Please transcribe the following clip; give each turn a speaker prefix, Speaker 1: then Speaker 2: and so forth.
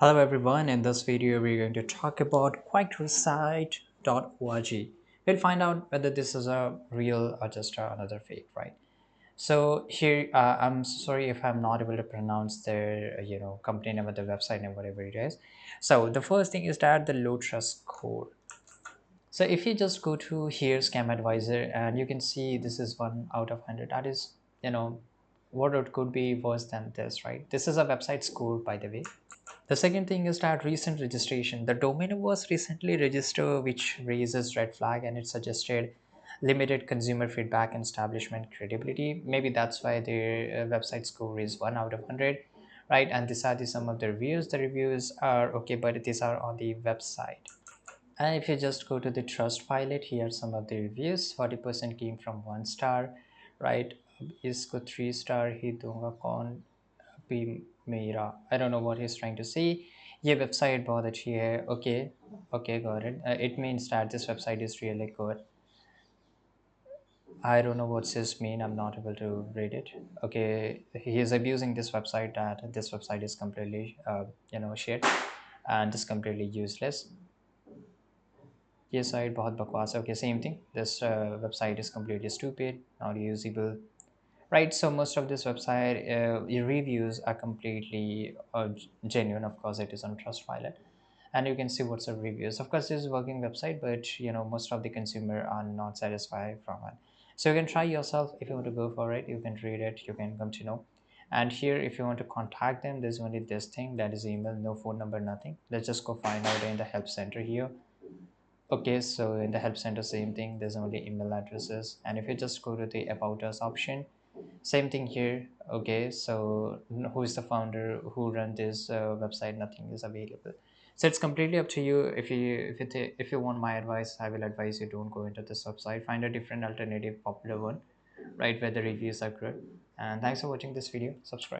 Speaker 1: Hello everyone, in this video we're going to talk about quackrecite.org. We'll find out whether this is a real or just another fake, right? So here, I'm sorry if I'm not able to pronounce their, company name or the website name, whatever it is. So the first thing is that the low trust score. So if you just go to here, Scam Advisor, and you can see this is 1 out of 100. That is, what it could be worse than this, right? This is a website score, by the way. The second thing is that recent registration. The domain was recently registered, which raises red flag, and it suggested limited consumer feedback and establishment credibility. Maybe that's why their website score is 1 out of 100, right? And these are some of the reviews. The reviews are okay, but these are on the website. And if you just go to the trust pilot, here are some of the reviews. 40% came from 1 star, right? Isko 3 star ही दूंगा कौन भी मेरा. I don't know what he's trying to say. ये website बहुत अच्छी है. Okay, got it. It means that this website is really good. I don't know what's this mean. I'm not able to read it. Okay, he is abusing this website, that this website is completely shit and is completely useless. ये site बहुत बकवास है. Okay, same thing. This website is completely stupid, not usable. Right, so most of this website reviews are completely genuine. Of course, it is on Trustpilot, and you can see what's the reviews. Of course, this is a working website, but most of the consumer are not satisfied from it. So you can try yourself if you want to go for it. You can read it. You can come to know. And here, if you want to contact them, there's only this thing, that is email, no phone number, nothing. Let's just go find out in the help center here. Okay, so in the help center, same thing. There's only email addresses, and if you just go to the about us option, same thing here. Okay, so who is the founder, who run this website? Nothing is available. So it's completely up to you. If you want my advice, I will advise you don't go into this website. Find a different alternative, popular one, right, where the reviews are good. And thanks for watching this video. Subscribe.